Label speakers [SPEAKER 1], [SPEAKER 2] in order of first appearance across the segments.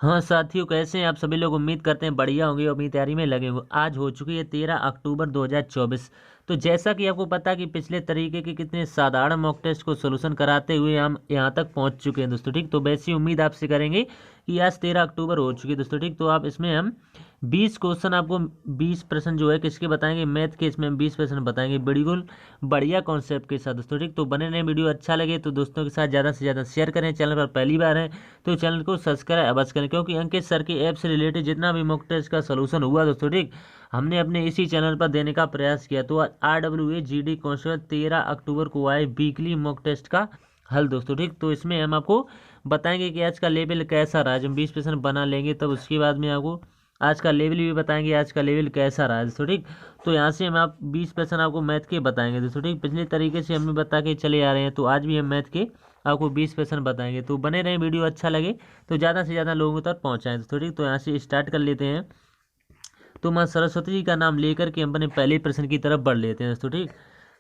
[SPEAKER 1] हाँ साथियों, कैसे हैं आप सभी लोग। उम्मीद करते हैं बढ़िया होंगे और अपनी तैयारी में लगे होंगे। आज हो चुकी है 13 अक्टूबर 2024। तो जैसा कि आपको पता कि पिछले तरीके के कितने साधारण मॉक टेस्ट को सोल्यूशन कराते हुए हम यहाँ तक पहुँच चुके हैं दोस्तों। ठीक, तो वैसी उम्मीद आपसे करेंगे कि आज 13 अक्टूबर हो चुकी है दोस्तों। ठीक, तो आप इसमें हम 20 क्वेश्चन आपको 20 प्रश्न जो है किसके बताएंगे, मैथ के। इसमें हम 20 प्रश्न बताएंगे बिल्कुल बढ़िया कॉन्सेप्ट के साथ दोस्तों। ठीक, तो बने रहे। वीडियो अच्छा लगे तो दोस्तों के साथ ज़्यादा से ज़्यादा शेयर करें। चैनल पर पहली बार है तो चैनल को सब्सक्राइब अवश्य करें, क्योंकि अंकित सर के ऐप से रिलेटेड जितना भी मॉक टेस्ट का सोल्यूशन हुआ दोस्तों, ठीक, हमने अपने इसी चैनल पर देने का प्रयास किया। तो RWA GD कांस्टेबल 13 अक्टूबर को आए वीकली मॉक टेस्ट का हल दोस्तों। ठीक, तो इसमें हम आपको बताएंगे कि आज का लेवल कैसा रहा। जब 20% बना लेंगे तब उसके बाद में आपको आज का लेवल भी बताएंगे आज का लेवल कैसा रहा है दोस्तों। ठीक, तो यहाँ से हम आप 20% आपको मैथ के बताएंगे दोस्तों। ठीक, पिछले तरीके से हमें बता के चले आ रहे हैं, तो आज भी हम मैथ के आपको 20% बताएंगे। तो बने रहें, वीडियो अच्छा लगे तो ज़्यादा से ज़्यादा लोगों तक पहुँचाएं दोस्तों। ठीक, तो यहाँ से स्टार्ट कर लेते हैं। तो माँ सरस्वती जी का नाम लेकर के हम अपने पहले प्रश्न की तरफ बढ़ लेते हैं दोस्तों। ठीक,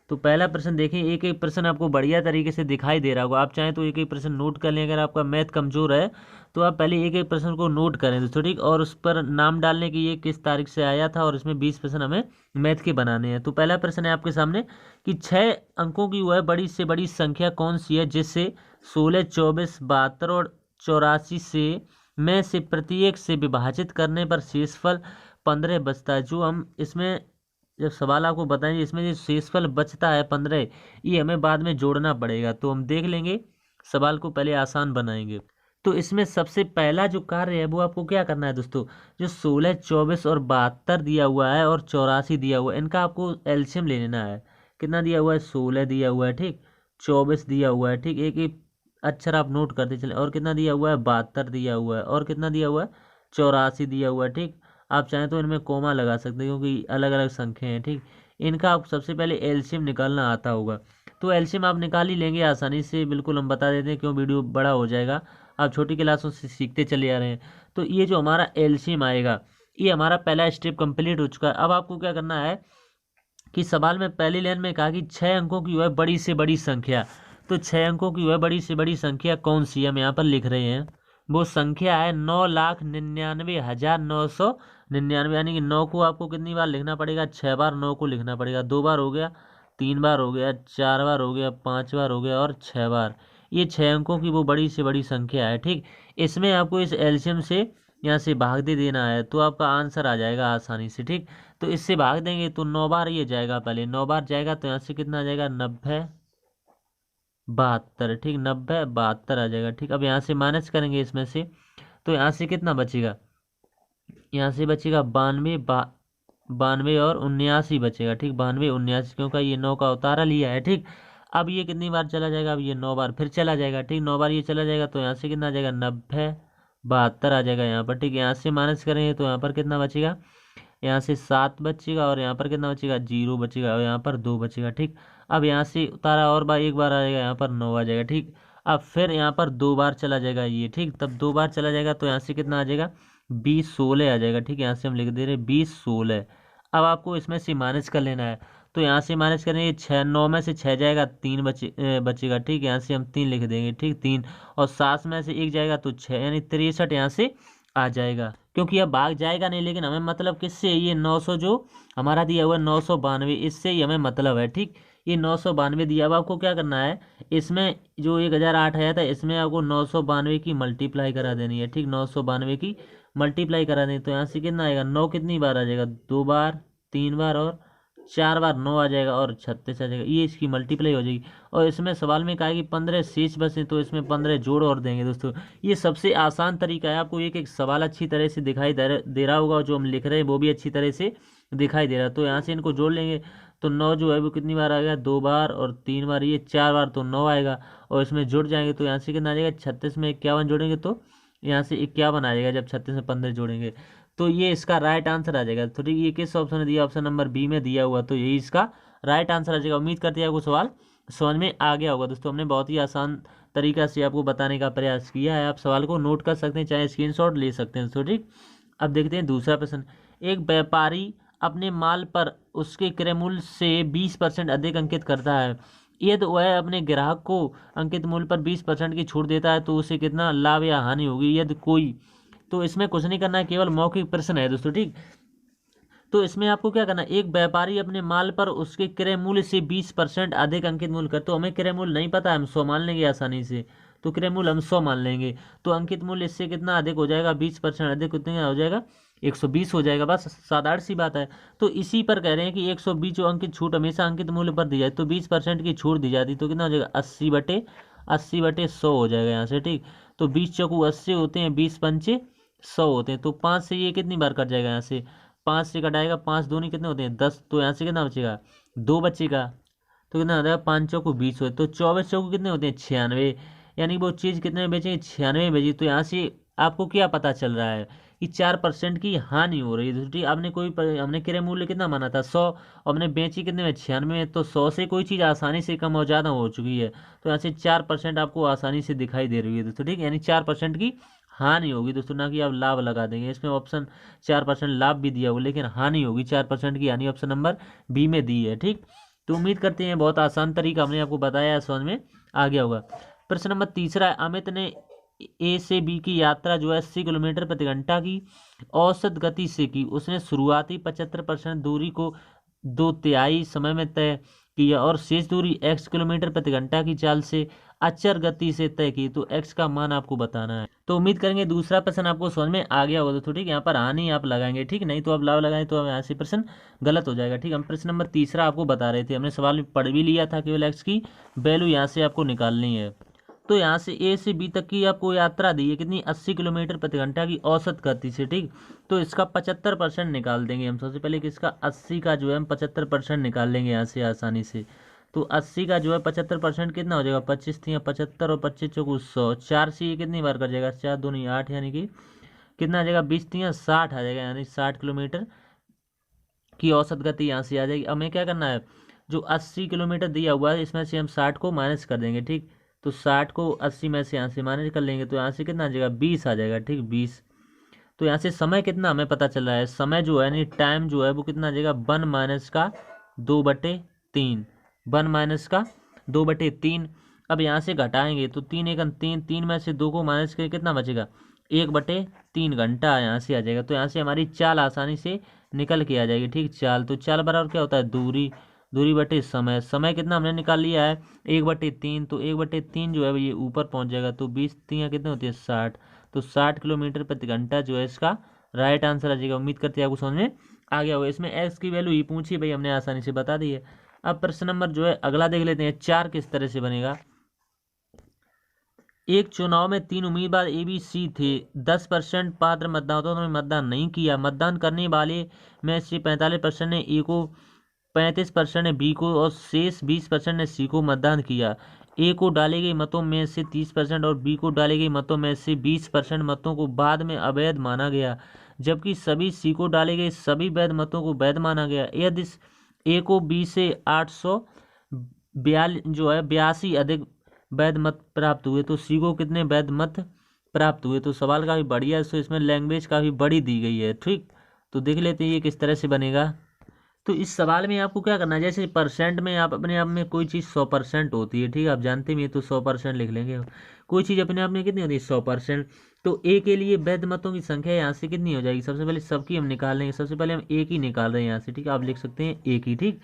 [SPEAKER 1] तो पहला प्रश्न देखें। एक एक प्रश्न आपको बढ़िया तरीके से दिखाई दे रहा होगा। आप चाहें तो एक एक प्रश्न नोट कर लें। अगर आपका मैथ कमजोर है तो आप पहले एक एक प्रश्न को नोट करें दोस्तों। ठीक, और उस पर नाम डालने की ये किस तारीख से आया था, और इसमें 20 प्रश्न हमें मैथ के बनाने हैं। तो पहला प्रश्न है आपके सामने कि 6 अंकों की वह बड़ी से बड़ी संख्या कौन सी है जिससे 16, 24, 72 और 84 से में से प्रत्येक से विभाजित करने पर शेषफल 15 बचता है। जो हम इसमें जब सवाल आपको बताएंगे, इसमें जो शेषफल बचता है 15, ये हमें बाद में जोड़ना पड़ेगा। तो हम देख लेंगे, सवाल को पहले आसान बनाएंगे। तो इसमें सबसे पहला जो कार्य है वो आपको क्या करना है दोस्तों, जो 16, 24 और 72 दिया हुआ है और 84 दिया हुआ है, इनका आपको एलसीएम ले लेना है। कितना दिया हुआ है, 16 दिया हुआ है, ठीक, 24 दिया हुआ है, ठीक, एक एक अक्षर आप नोट करते चले, और कितना दिया हुआ है, 72 दिया हुआ है, और कितना दिया हुआ है, 84 दिया हुआ है। ठीक, आप चाहें तो इनमें कोमा लगा सकते हैं क्योंकि अलग अलग संख्या हैं। ठीक, इनका आप सबसे पहले एलसीएम निकालना आता होगा। तो एलसीएम आप निकाल ही लेंगे आसानी से, बिल्कुल हम बता देते हैं क्यों, वीडियो बड़ा हो जाएगा। आप छोटी क्लासों से सीखते चले आ रहे हैं। तो ये जो हमारा एलसीएम आएगा, ये हमारा पहला स्टेप कंप्लीट हो चुका है। अब आपको क्या करना है कि सवाल में पहली लाइन में कहा कि 6 अंकों की वह बड़ी से बड़ी संख्या। तो 6 अंकों की वह बड़ी से बड़ी संख्या कौन सी है, हम यहाँ पर लिख रहे हैं। वो संख्या है 9,99,999, यानी कि 9 को आपको कितनी बार लिखना पड़ेगा, 6 बार 9 को लिखना पड़ेगा। 2 बार हो गया, 3 बार हो गया, 4 बार हो गया, 5 बार हो गया और 6 बार। ये 6 अंकों की वो बड़ी से बड़ी संख्या है। ठीक, इसमें आपको इस एलसीएम से यहाँ से भाग दे देना है, तो आपका आंसर आ जाएगा आसानी से। ठीक, तो इससे भाग देंगे तो 9 बार ये जाएगा, पहले 9 बार जाएगा तो यहाँ से कितना आ जाएगा, 90, 72। ठीक, 90, 72 आ जाएगा। ठीक, अब यहाँ से माइनस करेंगे इसमें से, तो यहाँ से कितना बचेगा, यहाँ से बचेगा 92, 92 और 79 बचेगा। ठीक, 92, 79, क्योंकि ये 9 का उतारा लिया है। ठीक, अब ये कितनी बार चला जाएगा, अब ये 9 बार फिर चला जाएगा। ठीक, 9 बार ये चला जाएगा तो यहाँ से कितना आ जाएगा, 90, 72 आ जाएगा यहाँ पर। ठीक, यहाँ से माइनस करेंगे तो यहाँ पर कितना बचेगा, यहाँ से 7 बचेगा, और यहाँ पर कितना बचेगा, 0 बचेगा, और यहाँ पर 2 बचेगा। ठीक, अब यहाँ से उतारा और बार एक बार आ जाएगा, यहाँ पर 9 आ जाएगा। ठीक, अब फिर यहाँ पर 2 बार चला जाएगा ये। ठीक, तब 2 बार चला जाएगा तो यहाँ से कितना आ जाएगा, 20, 16 आ जाएगा। ठीक, यहाँ से हम लिख दे रहे हैं 20, 16। अब आपको इसमें से माइनस कर लेना है, तो यहाँ से माइनस करेंगे, 6, 9 में से 6 जाएगा, 3 बचेगा। ठीक, यहाँ से हम 3 लिख देंगे। ठीक, 3, और 7 में से 1 जाएगा तो 6, यानी 63 यहाँ से आ जाएगा। क्योंकि अब भाग जाएगा नहीं, लेकिन हमें मतलब किससे, ये 900 जो हमारा दिया हुआ है 992, इससे ही हमें मतलब है। ठीक, ये 992 दिया। अब आपको क्या करना है, इसमें जो 1008 आया था, इसमें आपको 992 की मल्टीप्लाई करा देनी है। ठीक, 992 की मल्टीप्लाई करा दें तो यहाँ से कितना आएगा, 9 कितनी बार आ जाएगा, 2 बार, 3 बार और 4 बार 9 आ जाएगा, और 36 आ जाएगा। ये इसकी मल्टीप्लाई हो जाएगी। और इसमें सवाल में कहा है कि 15 शेष बचे, तो इसमें 15 जोड़ और देंगे दोस्तों। ये सबसे आसान तरीका है। आपको एक एक सवाल अच्छी तरह से दिखाई दे रहा होगा, जो हम लिख रहे हैं वो भी अच्छी तरह से दिखाई दे रहा है। तो यहाँ से इनको जोड़ लेंगे तो 9 जो है वो कितनी बार आएगा, 2 बार और 3 बार, ये 4 बार तो 9 आएगा। और इसमें जुड़ जाएंगे तो यहाँ से कितना आ जाएगा, 36 में 51 जोड़ेंगे तो यहाँ से 51 आ जाएगा, जब 36 में 15 जोड़ेंगे। तो ये इसका राइट आंसर आ जाएगा। तो ठीक, ये किस ऑप्शन में दिया, ऑप्शन नंबर बी में दिया हुआ, तो यही इसका राइट आंसर आ जाएगा। उम्मीद करते हैं आपको सवाल समझ में आ गया होगा दोस्तों। हमने बहुत ही आसान तरीका से आपको बताने का प्रयास किया है। आप सवाल को नोट कर सकते हैं, चाहे स्क्रीनशॉट ले सकते हैं दोस्तों। ठीक, अब देखते हैं दूसरा प्रश्न। एक व्यापारी अपने माल पर उसके क्रय मूल्य से 20% अधिक अंकित करता है। यदि वह अपने ग्राहक को अंकित मूल्य पर 20% की छूट देता है तो उसे कितना लाभ या हानि होगी। यदि कोई तो इसमें कुछ नहीं करना है, केवल मौखिक प्रश्न है दोस्तों, ठीक। तो इसमें आपको क्या करना है, एक व्यापारी अपने माल पर उसके क्रय मूल्य से 20% अधिक अंकित मूल्य कर, तो हमें क्रय मूल्य नहीं पता, हम 100 मान लेंगे आसानी से, तो क्रय मूल्य हम 100 मान लेंगे, तो अंकित मूल्य इससे कितना अधिक हो जाएगा, 20% अधिक कितना हो जाएगा, 120 हो जाएगा, बस साधारण सी बात है। तो इसी पर कह रहे हैं कि 120 जो अंकित छूट हमेशा अंकित मूल्य पर दी जाए, तो 20% की छूट दी जाती, तो कितना हो जाएगा, 80/100 हो जाएगा यहाँ से, ठीक। तो 20×80 होते हैं, 20×5 100 होते हैं, तो 5 से ये कितनी बार कट जाएगा, यहाँ से 5 से कटाएगा, 5 दूनी कितने होते हैं 10, तो यहाँ से कितना बचेगा 2 बचेगा, तो कितना हो जाएगा 5 चौको 20 हो, तो 24 चौको कितने होते हैं 96, यानी वो चीज़ कितने में बेचेंगे 96 बेची। तो यहाँ से आपको क्या पता चल रहा है कि 4% की हानि हो रही है दूसरी। हमने क्रय मूल्य कितना माना था 100, और हमने बेची कितने में 96 में, तो 100 से कोई चीज़ आसानी से कम और ज़्यादा हो चुकी है, तो यहाँ से 4% आपको आसानी से दिखाई दे रही है दोस्तों, ठीक। यानी 4% की हानि होगी दोस्तों, ना कि आप लाभ लगा देंगे। इसमें ऑप्शन 4% लाभ भी दिया होगा, लेकिन हानि होगी 4% की हानि ऑप्शन नंबर बी में दी है, ठीक। तो उम्मीद करते हैं बहुत आसान तरीका हमने आपको बताया है, समझ में आ गया होगा। प्रश्न नंबर तीसरा है, अमित ने ए से बी की यात्रा जो है 80 किलोमीटर प्रति घंटा की औसत गति से की। उसने शुरुआती 75% दूरी को 2/3 समय में तय किया और शेष दूरी x किलोमीटर प्रति घंटा की चाल से अचर गति से तय की, तो x का मान आपको बताना है। तो उम्मीद करेंगे दूसरा प्रश्न आपको समझ में आ गया होगा दोस्तों, ठीक। यहाँ पर हानि आप लगाएंगे, ठीक, नहीं तो आप लाभ लगाएं तो यहाँ से प्रश्न गलत हो जाएगा, ठीक। हम प्रश्न नंबर तीसरा आपको बता रहे थे, हमने सवाल पढ़ भी लिया था, केवल x की वैल्यू यहाँ से आपको निकालनी है। तो यहाँ से ए से बी तक की आपको यात्रा दी है कितनी, 80 किलोमीटर प्रति घंटा की औसत गति से, ठीक। तो इसका 75% निकाल देंगे हम। सबसे पहले कि इसका 80 का जो है हम 75% निकाल लेंगे यहाँ से आसानी से। तो 80 का जो है 75% कितना हो जाएगा, 25 3 75 और 25 चौको 100, 4 से ये कितनी बार कर जाएगा, 4 दूनी 8, यानी कि कितना आ जाएगा 20 3 60 आ जाएगा, यानी 60 किलोमीटर की औसत गति यहाँ से आ जाएगी। हमें क्या करना है, जो 80 किलोमीटर दिया हुआ है इसमें से हम 60 को माइनस कर देंगे, ठीक। तो 60 को 80 में से यहाँ से माइनस कर लेंगे, तो यहाँ से कितना आ जाएगा 20 आ जाएगा, ठीक 20। तो यहाँ से समय कितना हमें पता चल रहा है, समय जो है यानी टाइम जो है वो कितना आ जाएगा 1 माइनस का 2/3, 1 माइनस का 2/3। अब यहाँ से घटाएंगे तो 3 1 3, 3 में से 2 को माइनस करके कितना बचेगा 1/3 घंटा यहाँ से आ जाएगा। तो यहाँ से हमारी चाल आसानी से निकल के आ जाएगी, ठीक। चाल, तो चाल बराबर क्या होता है दूरी, दूरी बटे समय, समय कितना हमने निकाल लिया है 1/3, तो 1/3 जो है ये ऊपर पहुंच जाएगा, तो 20 3 कितने होती है 60, तो 60 किलोमीटर प्रति घंटा जो है इसका राइट आंसर आ जाएगा। उम्मीद करते हैं आपको समझ में आ गया होगा। इसमें एक्स की वैल्यू ही पूछी भाई, हमने आसानी से बता दी है। अब प्रश्न नंबर जो है अगला देख लेते हैं, 4 किस तरह से बनेगा। एक चुनाव में 3 उम्मीदवार ए बी सी थे, 10% पात्र मतदाताओं ने मतदान नहीं किया। मतदान करने वाले में से 45% ने ए को, 35% ने बी को और शेष 20% ने सी को मतदान किया। ए को डाले गए मतों में से 30% और बी को डाले गए मतों में से 20% मतों को बाद में अवैध माना गया, जबकि सभी सी को डाले गए सभी वैध मतों को वैध माना गया। यदि ए को बी से 882 अधिक वैध मत प्राप्त हुए, तो सी को कितने वैध मत प्राप्त हुए। तो सवाल काफ़ी बढ़िया है, तो इसमें लैंग्वेज काफ़ी बड़ी दी गई है, ठीक। तो देख लेते हैं ये किस तरह से बनेगा। तो इस सवाल में आपको क्या करना है, जैसे परसेंट में आप अपने आप में कोई चीज़ 100% होती है, ठीक है, आप जानते भी हैं, तो 100% लिख लेंगे। कोई चीज़ अपने आप में कितनी होती है 100%। तो ए के लिए वैध मतों की संख्या यहाँ से कितनी हो जाएगी, सबसे पहले सबकी हम निकाल लेंगे। सबसे पहले हम एक ही निकाल रहे हैं यहाँ से, ठीक है, आप लिख सकते हैं एक ही, ठीक।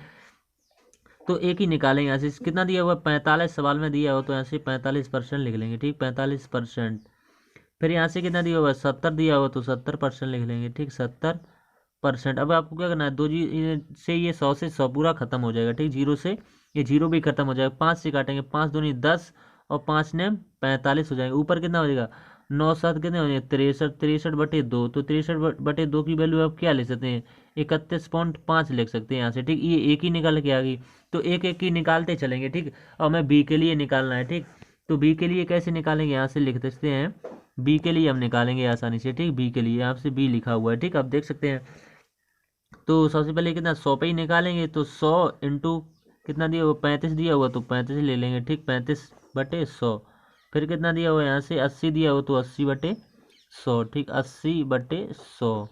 [SPEAKER 1] तो एक ही निकालेंगे यहाँ से, कितना दिया हुआ 45 सवाल में दिया हुआ, तो यहाँ से 45% लिख लेंगे, ठीक 45%। फिर यहाँ से कितना दिया हुआ 70 दिया हुआ, तो 70% लिख लेंगे, ठीक 70%। अब आपको क्या करना है, दो जी से ये 100 से 100 पूरा खत्म हो जाएगा, ठीक। 0 से ये 0 भी खत्म हो जाएगा। 5 से काटेंगे, 5 दूनी 10 और 5 ने 45 हो जाएंगे। ऊपर कितना हो जाएगा 9 7 कितने हो जाएंगे 63, 63/2, तो 63/2 की वैल्यू आप क्या ले सकते हैं 31.5 लिख सकते हैं यहाँ से, ठीक। ये एक ही निकल के आ गई, तो एक एक की निकालते चलेंगे, ठीक। और हमें बी के लिए निकालना है, ठीक। तो बी के लिए कैसे निकालेंगे, यहाँ से लिख सकते हैं बी के लिए हम निकालेंगे आसानी से, ठीक। बी के लिए यहाँ से बी लिखा हुआ है, ठीक, आप देख सकते हैं। तो सबसे पहले कितना 100 पे ही निकालेंगे, तो 100 इंटू कितना दिया हुआ 35 दिया हुआ, तो 35 ले लेंगे, ठीक 35/100। फिर कितना दिया हुआ यहाँ से 80 दिया हुआ, तो 80/100, ठीक 80/100।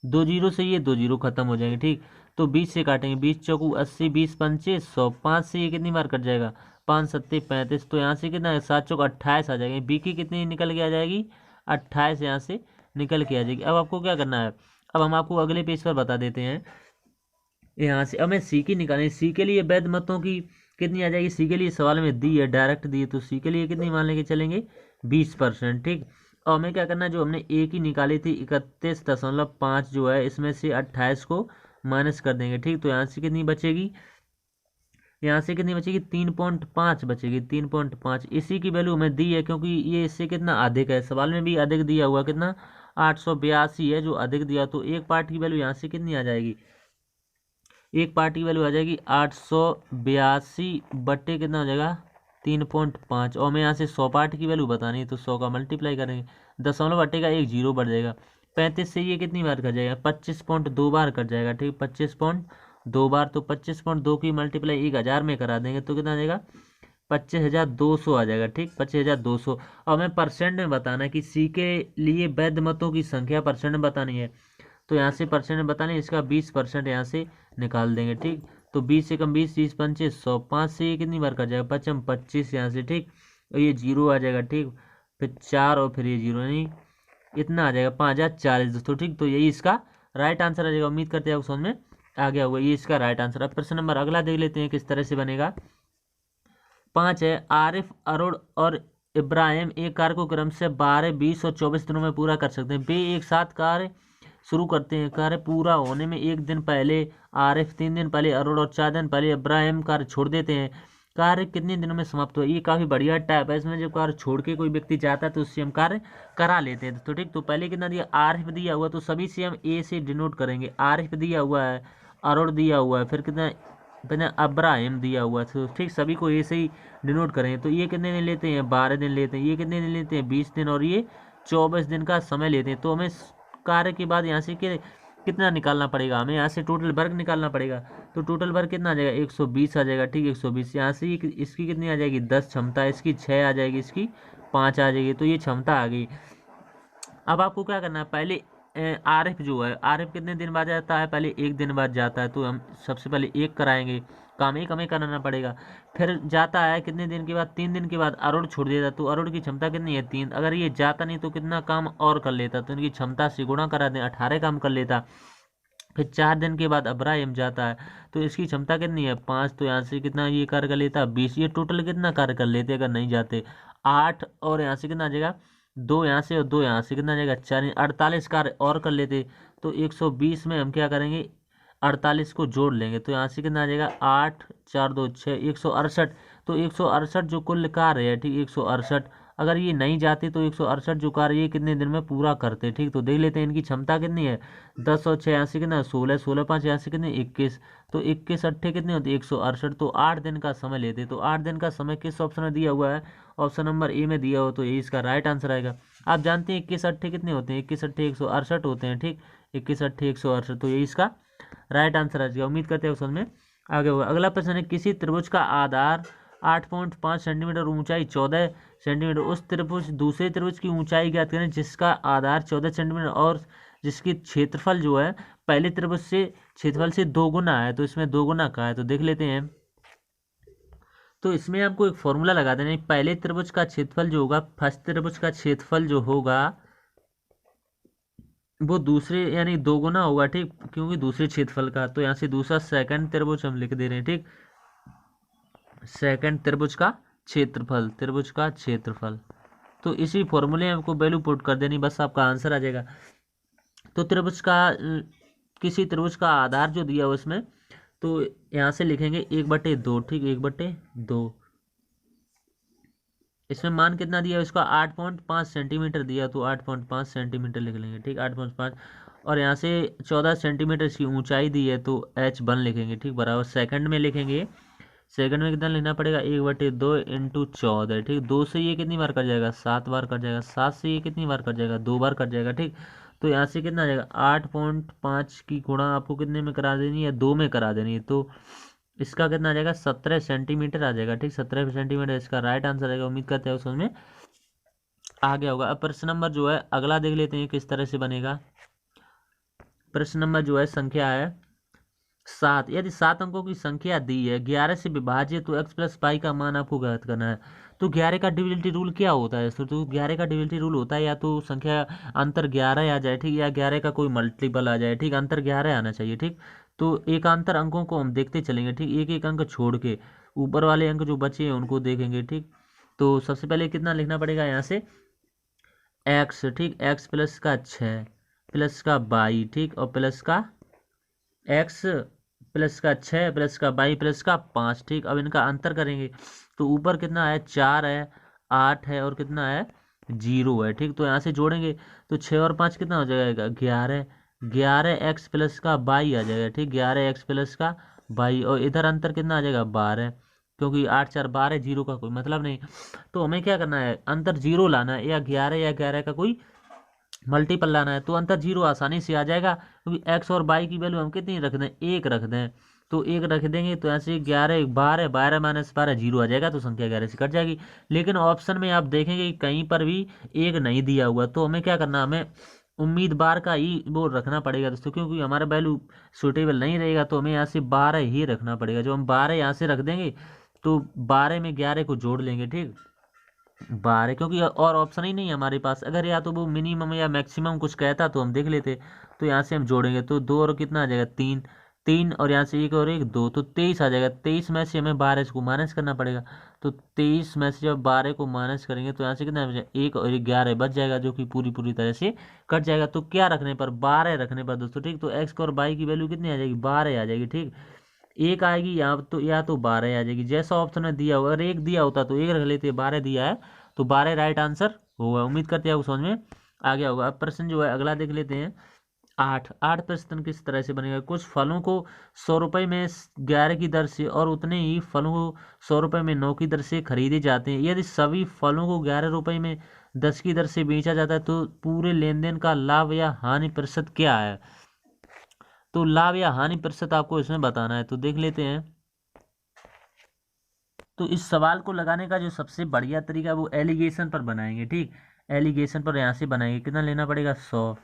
[SPEAKER 1] 2 जीरो से ये 2 जीरो खत्म हो जाएंगे, ठीक। तो 20 से काटेंगे, 20 चौकू 80, 20 पंचे 100, 5 से ये कितनी बार कट जाएगा 5 7 35, तो यहाँ से कितना है 7 चौक 28 आ जाएगा। बी की कितनी निकल के आ जाएगी 28 यहाँ से निकल के आ जाएगी। अब आपको क्या करना है, अब हम आपको अगले पेज पर बता देते हैं। यहाँ से अब मैं सी की निकालें, सी के लिए वैध मतों की कितनी आ जाएगी, सी के लिए सवाल में दी है, डायरेक्ट दी है, तो सी के लिए कितनी मान लेके चलेंगे 20%। ठीक, और हमें क्या करना है, जो हमने ए की निकाली थी 31.5 जो है, इसमें से 28 को माइनस कर देंगे। ठीक, तो यहाँ से कितनी बचेगी, यहाँ से कितनी बचेगी 3.5 बचेगी, 3.5। इसी की वैल्यू हमें दी है क्योंकि ये इससे कितना अधिक है, सवाल में भी अधिक दिया हुआ कितना 882 है जो अधिक दिया, तो एक पार्ट की वैल्यू यहाँ से कितनी आ जाएगी, एक पार्ट की वैल्यू आ जाएगी 882 बट्टे कितना हो जाएगा 3.5। और हमें यहाँ से 100 पार्ट की वैल्यू बतानी है तो 100 का मल्टीप्लाई करेंगे, दशमलव बट्टे का एक जीरो बढ़ जाएगा। 35 से ये कितनी बार कट जाएगा, 25.2 बार कट जाएगा। ठीक, 25.2 बार, तो 25.2 की मल्टीप्लाई 1000 में करा देंगे तो कितना आ जाएगा 25,200 आ जाएगा। ठीक, 25,200। और हमें परसेंट में बताना है कि सी के लिए वैध मतों की संख्या परसेंट में बतानी है, तो यहाँ से परसेंट में बताना है, इसका 20% यहाँ से निकाल देंगे। ठीक, तो 20 से कम 20, 30 पंचे 100, 5 से ये कितनी बार कट जाएगा 25 यहाँ से। ठीक, और ये जीरो आ जाएगा। ठीक, फिर 4 और फिर ये जीरो, नहीं इतना आ जाएगा 5040 दोस्तों। ठीक, तो यही इसका राइट आंसर आ जाएगा। उम्मीद करते हैं समझ में आ गया होगा, ये इसका राइट आंसर। अब प्रश्न नंबर अगला देख लेते हैं किस तरह से बनेगा। 5 है, आरिफ, अरुण और इब्राहिम एक कार्य को क्रम से 12, 20 और 24 दिनों में पूरा कर सकते हैं। वे एक साथ कार्य शुरू करते हैं, कार्य पूरा होने में एक दिन पहले आरिफ, 3 दिन पहले अरुण और 4 दिन पहले इब्राहिम कार्य छोड़ देते हैं। कार्य कितने दिनों में समाप्त हुआ, ये काफ़ी बढ़िया टाइप है। इसमें जब कार्य छोड़ के कोई व्यक्ति जाता है तो उससे हम कार्य करा लेते हैं। तो ठीक, तो पहले कितना दिया, आरिफ दिया हुआ, तो सभी से हम ए से डिनोट करेंगे। आरिफ दिया हुआ है, अरुण दिया हुआ है, फिर कितना अब्राहिम दिया हुआ है, तो ठीक सभी को ए से ही डिनोट करेंगे। तो ये कितने दिन लेते हैं 12 दिन लेते हैं, ये कितने दिन लेते हैं 20 दिन, और ये 24 दिन का समय लेते हैं। तो हमें कार्य के बाद यहाँ से कितना निकालना पड़ेगा, हमें यहाँ से टोटल वर्ग निकालना पड़ेगा। तो टोटल वर्ग कितना आ जाएगा 120 आ जाएगा। ठीक, 120 यहाँ से इसकी कितनी आ जाएगी 10 क्षमता, इसकी 6 आ जाएगी, इसकी 5 आ जाएगी, तो ये क्षमता आ गई। अब आपको क्या करना है, पहले आरिफ जो है, आरिफ कितने दिन बाद जाता है, पहले एक दिन बाद जाता है, तो हम सबसे पहले एक कराएंगे, काम एक हमें कराना पड़ेगा। फिर जाता है कितने दिन के बाद, 3 दिन के बाद अरुण छोड़ देता, तो अरुण की क्षमता कितनी है 3। अगर ये जाता नहीं तो कितना काम और कर लेता, तो इनकी क्षमता से गुणा करा दें, 18 काम कर लेता। फिर 4 दिन के बाद इब्राहिम जाता है, तो इसकी क्षमता कितनी है 5, तो यहाँ से कितना ये कार्य कर लेता 20। ये टोटल कितना कार्य कर लेते अगर नहीं जाते 8, और यहाँ से कितना आ जाएगा 2 यहाँ से और 2 यहाँ से, कितना आ जाएगा 4, 48 कार्य और कर लेते। तो 120 में हम क्या करेंगे 48 को जोड़ लेंगे, तो यहाँ से कितना आ जाएगा 8, 4, 2, 6, 168। तो 168 जो कुल कार्य है, ठीक 168, अगर ये नहीं जाते तो 168 जो कार्य ये कितने दिन में पूरा करते। ठीक, तो देख लेते हैं इनकी क्षमता कितनी है 10 और 6 यहाँ से कितना 16, 16 5 यहाँ से कितने 21, तो 21 अट्ठे कितने होते 168, तो 8 दिन का समय लेते। तो 8 दिन का समय किस ऑप्शन में दिया हुआ है, ऑप्शन नंबर ए में दिया हो, तो ये इसका राइट आंसर आएगा। आप जानते हैं 21 अट्ठे कितने होते हैं, 21 अट्ठे 168 होते हैं। ठीक, 21 अट्ठे 168, तो ये इसका राइट आंसर आ जाएगा। उम्मीद करते हैं समझ में आगे होगा। अगला प्रश्न है, किसी त्रिभुज का आधार 8.5 सेंटीमीटर, ऊंचाई 14 सेंटीमीटर, उस त्रिभुज दूसरे त्रिभुज की ऊंचाई ज्ञात करें जिसका आधार 14 सेंटीमीटर और जिसकी क्षेत्रफल जो है पहले त्रिभुज से क्षेत्रफल से 2 गुना है। तो इसमें 2 गुना का है, तो देख लेते हैं। तो इसमें आपको एक फॉर्मूला लगा देना है, पहले त्रिभुज का क्षेत्रफल जो होगा, फर्स्ट त्रिभुज का क्षेत्रफल जो होगा वो दूसरे यानी 2 गुना होगा। ठीक, क्योंकि दूसरे क्षेत्रफल का, तो यहाँ से दूसरा सेकंड त्रिभुज हम लिख दे रहे हैं। ठीक, सेकंड त्रिभुज का क्षेत्रफल, त्रिभुज का क्षेत्रफल, तो इसी फॉर्मूले में आपको वैल्यू पुट कर देनी, बस आपका आंसर आ जाएगा। तो त्रिभुज का किसी त्रिभुज का आधार जो दिया हो इसमें, तो यहाँ से लिखेंगे 1/2। ठीक, 1/2, इसमें मान कितना दिया है इसका 8.5 सेंटीमीटर दिया, तो 8.5 सेंटीमीटर लिख लेंगे। ठीक, 8.5, और यहाँ से 14 सेंटीमीटर इसकी ऊंचाई दी है, तो h1 लिखेंगे। ठीक, बराबर सेकंड में लिखेंगे, सेकंड में कितना लेना पड़ेगा 1/2 इंटू 14। ठीक, 2 से ये कितनी बार कट जाएगा 7 बार कट जाएगा, 7 से ये कितनी बार कट जाएगा 2 बार कट जाएगा। ठीक, तो यहाँ से कितना आ जाएगा 8.5 की गुणा आपको कितने में करा देनी है 2 में करा देनी है, तो इसका कितना आ जाएगा 17 सेंटीमीटर आ जाएगा। ठीक, 17 सेंटीमीटर इसका राइट आंसर आएगा। उम्मीद करते हैं उसमें आ गया होगा। अब प्रश्न नंबर जो है अगला देख लेते हैं किस तरह से बनेगा। प्रश्न नंबर जो है संख्या है 7। यदि 7 अंकों की संख्या दी है 11 से विभाजित, तो x प्लस पाई का मान आपको ज्ञात करना है। तो 11 का डिविजिबिलिटी रूल क्या होता है? तो 11 का डिविजिबिलिटी रूल होता है या तो संख्या अंतर 11 आ जाए, ठीक, या 11 का कोई मल्टीपल आ जाए, ठीक, अंतर 11 आना चाहिए, ठीक। तो एकांतर अंकों को हम देखते चलेंगे, ठीक, एक एक अंक छोड़ के ऊपर वाले अंक जो बचे हैं उनको देखेंगे, ठीक। तो सबसे पहले कितना लिखना पड़ेगा यहाँ से, x, ठीक, x प्लस का 6 प्लस का 22, ठीक, और प्लस का x प्लस का 6 प्लस का 22 प्लस का 5, ठीक। अब इनका अंतर करेंगे तो ऊपर कितना है, 4 है, 8 है, और कितना है, 0 है, ठीक। तो यहाँ से जोड़ेंगे तो 6 और 5 कितना हो जाएगा, 11। 11 x प्लस का 22 आ जाएगा, ठीक, 11 x प्लस का 22, और इधर अंतर कितना आ जाएगा, 12, क्योंकि 8 4 12, 0 का कोई मतलब नहीं। तो हमें क्या करना है, अंतर 0 लाना है, या 11 का कोई मल्टीपल लाना है। तो अंतर 0 आसानी से आ जाएगा, क्योंकि x और y की वैल्यू हम कितनी रख दें, 1 रख दें। तो 1 रख देंगे तो ऐसे 11 12, 12 माइनस 12 0 आ जाएगा, तो संख्या 11 से कट जाएगी। लेकिन ऑप्शन में आप देखेंगे कि कहीं पर भी 1 नहीं दिया हुआ, तो हमें क्या करना, हमें उम्मीदवार का ही वो रखना पड़ेगा दोस्तों, क्योंकि हमारा वैल्यू सुटेबल नहीं रहेगा, तो हमें यहाँ से 12 ही रखना पड़ेगा। जो हम 12 यहाँ से रख देंगे तो 12 में 11 को जोड़ लेंगे, ठीक, 12, क्योंकि और ऑप्शन ही नहीं है हमारे पास। अगर या तो वो मिनिमम या मैक्सिमम कुछ कहता तो हम देख लेते। तो यहाँ से हम जोड़ेंगे तो 2 और कितना आ जाएगा, 3, 3 और यहाँ से 1 और 1 2, तो 23 आ जाएगा। 23 में से हमें 12 को माइनस करना पड़ेगा। तो 23 में से जब 12 को माइनस करेंगे तो यहाँ से कितना बचेगा, 1 और 11 बच जाएगा, जो कि पूरी पूरी तरह से कट जाएगा। तो क्या रखने पर, 12 रखने पर दोस्तों, ठीक। तो एक्स और वाई की वैल्यू कितनी आ जाएगी, 12 आ जाएगी, ठीक। एक आएगी यहाँ तो, या तो 12 आ जाएगी, जैसा ऑप्शन में दिया होगा। अगर एक दिया होता तो एक रख लेते, 12 दिया है तो 12 राइट आंसर होगा। उम्मीद करते हैं आपको समझ में आ गया होगा। अब प्रश्न जो है अगला देख लेते हैं। 8 प्रश्न किस तरह से बनेगा, कुछ फलों को 100 रुपये में 11 की दर से और उतने ही फलों को 100 रुपये में 9 की दर से खरीदे जाते हैं। यदि सभी फलों को 11 रुपये में 10 की दर से बेचा जाता है, तो पूरे लेन देन का लाभ या हानि प्रतिशत क्या है? तो लाभ या हानि प्रतिशत आपको इसमें बताना है। तो देख लेते हैं। तो इस सवाल को लगाने का जो सबसे बढ़िया तरीका है वो एलिगेशन पर बनाएंगे, ठीक। एलिगेशन पर यहाँ से बनाएंगे, कितना लेना पड़ेगा, 100,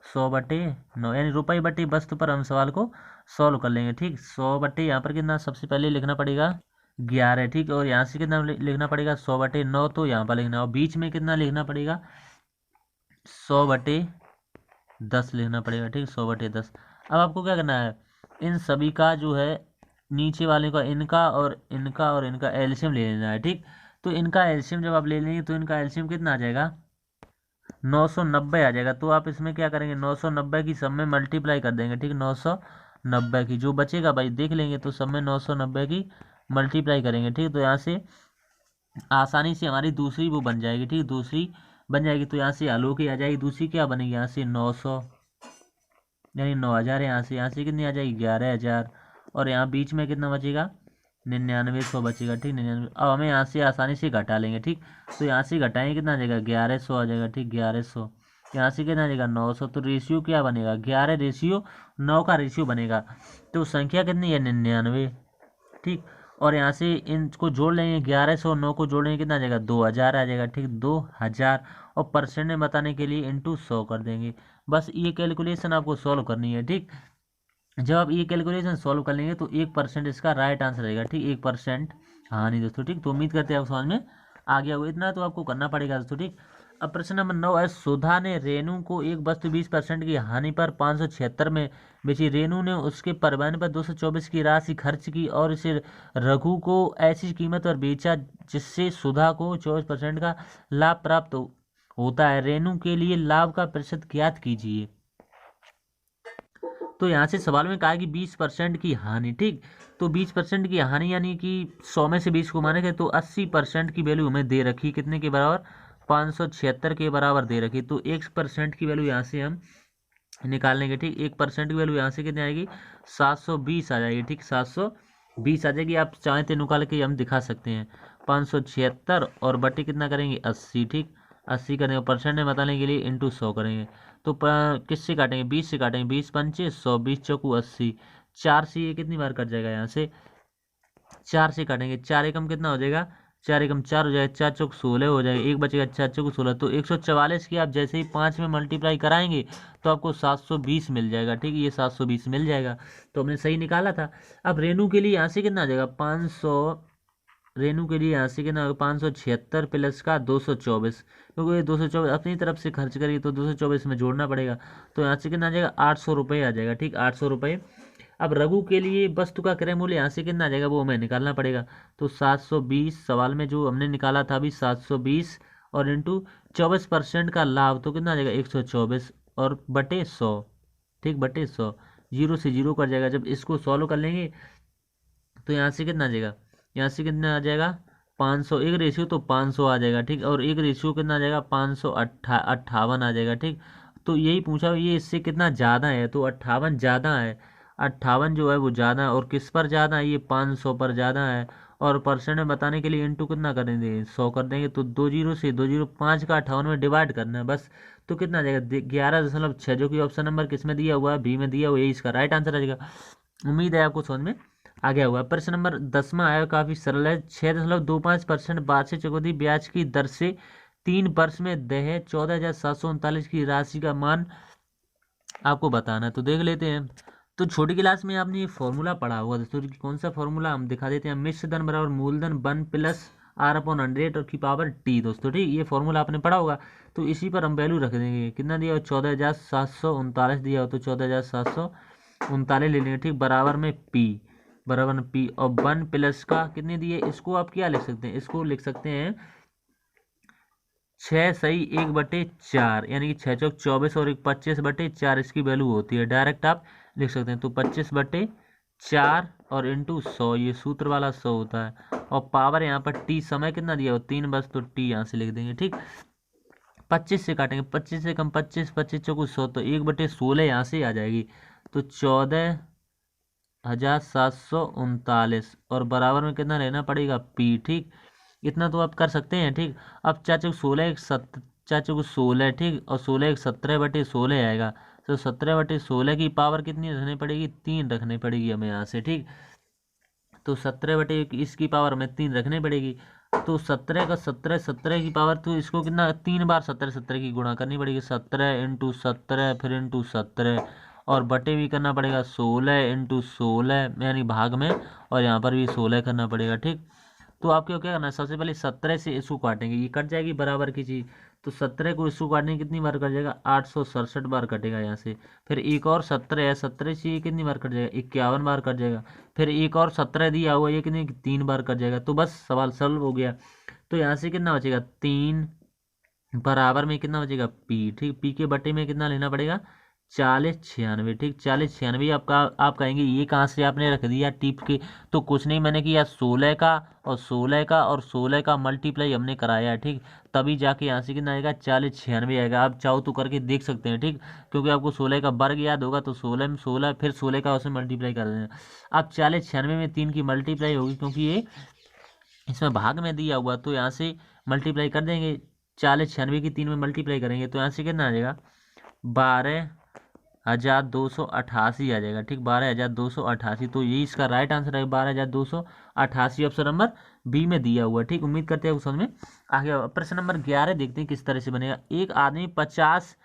[SPEAKER 1] 100/9, यानी रुपये बटे वस्तु पर हम सवाल को सॉल्व कर लेंगे, ठीक। 100 बटे यहाँ पर कितना, सबसे पहले लिखना पड़ेगा 11, ठीक। और यहाँ से कितना लिखना पड़ेगा, 100/9, तो यहाँ पर लिखना, और बीच में कितना लिखना पड़ेगा, 100/10 लिखना पड़ेगा, ठीक, 100/10। अब आपको क्या करना है, इन सभी का जो है नीचे वाले का, इनका और इनका और इनका एलसीएम ले लेना है, ठीक। तो इनका एलसीएम जब आप ले लेंगे तो इनका एलसीएम कितना आ जाएगा, 990 आ जाएगा। तो आप इसमें क्या करेंगे, 990 की सब में मल्टीप्लाई कर देंगे, ठीक। 990 की जो बचेगा भाई देख लेंगे, तो सब में 990 की मल्टीप्लाई करेंगे, ठीक। तो यहाँ से आसानी से हमारी दूसरी वो बन जाएगी, ठीक, दूसरी बन जाएगी। तो यहाँ से आलोक ही आ जाएगी, दूसरी क्या बनेगी, यहाँ से 900, यानी 9000, यहाँ से कितनी आ जाएगी, 11000, और यहाँ बीच में कितना बचेगा, 9900 बचेगा, ठीक, 99। अब हमें यहाँ से आसानी से घटा लेंगे, ठीक। तो यहाँ से घटाएंगे, कितना आ जाएगा, 1100 आ जाएगा, ठीक, 1100। यहाँ से कितना आ जाएगा, 900। तो रेशियो क्या बनेगा, 11/9 का रेशियो बनेगा। तो संख्या कितनी है, 99, ठीक। और यहाँ से इनको जोड़ लेंगे, 1100 9 को जोड़ लेंगे, कितना आ जाएगा, 2000 आ जाएगा, ठीक, 2000। और परसेंट में बताने के लिए इंटू 100 कर देंगे। बस ये कैलकुलेशन आपको सॉल्व करनी है, ठीक। जब आप ये कैलकुलेशन सॉल्व कर लेंगे तो 1% इसका राइट आंसर रहेगा, ठीक, 1%। हाँ नहीं दोस्तों, ठीक। तो उम्मीद करते हैं आप समझ में आ गया हो, इतना तो आपको करना पड़ेगा दोस्तों, ठीक। अब प्रश्न नंबर 9 है, सुधा ने रेणु को एक वस्तु 20% की हानि पर 576 में बेची। रेणु ने उसके परिवहन पर 224 की राशि खर्च की और इसे रघु को ऐसी कीमत पर बेचा जिससे सुधा को 24% का लाभ प्राप्त होता है। रेणु के लिए लाभ का प्रतिशत ज्ञात कीजिए। तो यहाँ से सवाल में कहा है कि 20% की हानि, ठीक। तो 20% की हानि यानी कि 100 में से 20 को मानेंगे तो 80% की वैल्यू हमें दे रखी, कितने के बराबर, 576 के बराबर दे रखी। तो 1% की वैल्यू यहाँ से हम निकाल लेंगे, ठीक। 1% की वैल्यू यहाँ से कितनी आएगी, 720 आ जाएगी, ठीक, 720 आ जाएगी। आप चाहें तो निकाल के हम दिखा सकते हैं। 576 और बटे कितना करेंगे, 80, ठीक, 80 करेंगे। परसेंट में बताने के लिए इंटू 100 करेंगे। तो किससे काटेंगे, 20 से काटेंगे, 20 पंचे 100, 20 चौकू 80, 4 से ये कितनी बार कट जाएगा, यहाँ से 4 से काटेंगे, 4 एकम कितना हो जाएगा, 4 एकम 4 हो जाएगा, 4 चौक 16 हो जाएगा, एक बचेगा 4 चौक 16। तो 144 की आप जैसे ही 5 में मल्टीप्लाई कराएंगे तो आपको 720 मिल जाएगा। ठीक है, ये 720 मिल जाएगा, तो हमने सही निकाला था। अब रेनू के लिए यहाँ से कितना आ जाएगा 500, रेनू के लिए यहाँ से कितना होगा 576 प्लस का 224, क्योंकि ये 224 अपनी तरफ से खर्च करिए तो 224 में जोड़ना पड़ेगा। तो यहाँ से कितना आ जाएगा 800 रुपये आ जाएगा। ठीक, 800 रुपये। अब रघु के लिए वस्तु का क्रय मूल्य यहाँ से कितना आ जाएगा वो हमें निकालना पड़ेगा। तो 720 सवाल में जो हमने निकाला था अभी 720 और इंटू 24% का लाभ, तो कितना आ जाएगा 124 और बटे 100। ठीक, बटे 100, जीरो से जीरो कर जाएगा। जब इसको सॉल्व कर लेंगे तो यहाँ से कितना आ जाएगा, यहाँ से कितना आ जाएगा 500, एक रेशियो तो 500 आ जाएगा। ठीक, और एक रेशियो कितना आ जाएगा 558 आ जाएगा। ठीक, तो यही पूछा ये इससे कितना ज़्यादा है, तो 58 ज़्यादा है। 58 जो है वो ज़्यादा है, और किस पर ज़्यादा है, ये 500 पर ज़्यादा है। और परसेंट में बताने के लिए इंटू कितना कर देंगे 100 कर देंगे, तो 2 जीरो से 2 जीरो 5 का 58 में डिवाइड करना है बस। तो कितना आ जाएगा 11.6, जो कि ऑप्शन नंबर किस में दिया हुआ है, बी में दिया हुआ है, यही इसका राइट आंसर आ जाएगा। उम्मीद है आपको समझ में आ गया हुआ। प्रश्न नंबर 10वां आया, काफी सरल है। 6.25% वार्षिक चक्रवृद्धि ब्याज की दर से 3 वर्ष में देय 14,739 की राशि का मान आपको बताना है। तो देख लेते हैं। तो छोटी क्लास में आपने ये फॉर्मूला पढ़ा होगा दोस्तों, कौन सा फॉर्मूला हम दिखा देते हैं। मिश्र धन बराबर मूलधन 1 प्लस R/100 और की पावर टी दोस्तों। ठीक, ये फॉर्मूला आपने पढ़ा होगा। तो इसी पर हम वैल्यू रख देंगे, कितना दिया हो 14,739 दिया हो, तो 14,739 ले लेंगे। ठीक, बराबर में पी, बराबर में पी, और 1 प्लस का कितने दिए, इसको आप क्या लिख सकते हैं, इसको लिख सकते हैं 6 सही 1/4, यानी कि 6 चौक 24 और 1 25/4 इसकी वैल्यू होती है। डायरेक्ट आप लिख सकते हैं। तो 25/4 और इंटू 100, ये सूत्र वाला 100 होता है। और पावर यहाँ पर टी, समय कितना दिया हो 3 बस, तो टी यहाँ से लिख देंगे। ठीक, 25 से काटेंगे, 25 से कम 25, 25 चौको 100, तो 1/16 यहाँ से आ जाएगी। तो 14,739 और बराबर में कितना रहना पड़ेगा पी। ठीक, इतना तो आप कर सकते हैं। ठीक, अब 4 चौक 16, ठीक, और 16 एक 17/16 आएगा। तो 17/16 की पावर कितनी रखनी पड़ेगी, 3 रखनी पड़ेगी हमें यहाँ से। ठीक, तो 17/इसकी पावर हमें 3 रखनी पड़ेगी। तो 17 का 17, 17 की पावर, तो इसको कितना 3 बार 17 17 की गुणा करनी पड़ेगी। 17 इंटू 17 फिर इंटू 17, और बटे भी करना पड़ेगा 16 इंटू 16, यानी भाग में, और यहाँ पर भी 16 करना पड़ेगा। ठीक, तो आपको क्या करना है, सबसे पहले 17 से इसको काटेंगे, ये कट जाएगी बराबर की चीज़। तो 17 को इसको काटने कितनी बार कट जाएगा, 867 बार कटेगा यहाँ से। फिर एक और 17 है, 17 से ये कितनी बार कट जाएगा, 51 बार कट जाएगा। फिर एक और 17 दिया हुआ, ये कितनी 3 बार कट जाएगा। तो बस सवाल सॉल्व हो गया। तो यहाँ से कितना बचेगा 3, बराबर में कितना बचेगा पी। ठीक, पी के बटे में कितना लेना पड़ेगा 4096। ठीक, 4096 आपका, आप कहेंगे ये कहाँ से आपने रख दिया टिप के, तो कुछ नहीं, मैंने किया 16 का और 16 का और 16 का मल्टीप्लाई हमने कराया है। ठीक, तभी जाके यहाँ से कितना आएगा 4096 आएगा। आप चाहो तो करके देख सकते हैं। ठीक, क्योंकि आपको 16 का वर्ग याद होगा, तो 16 में 16 फिर 16 का उसमें मल्टीप्लाई कर देना। अब 4096 में 3 की मल्टीप्लाई होगी, क्योंकि ये इसमें भाग में दिया हुआ, तो यहाँ से मल्टीप्लाई कर देंगे। 4096 की 3 में मल्टीप्लाई करेंगे तो यहाँ से कितना आ जाएगा 12,288 आ जाएगा। ठीक, 12,288, तो यही इसका राइट आंसर है 12,288, ऑप्शन नंबर बी में दिया हुआ है। ठीक, उम्मीद करते हैं समझ में आ गया। प्रश्न नंबर 11 देखते हैं किस तरह से बनेगा। एक आदमी 50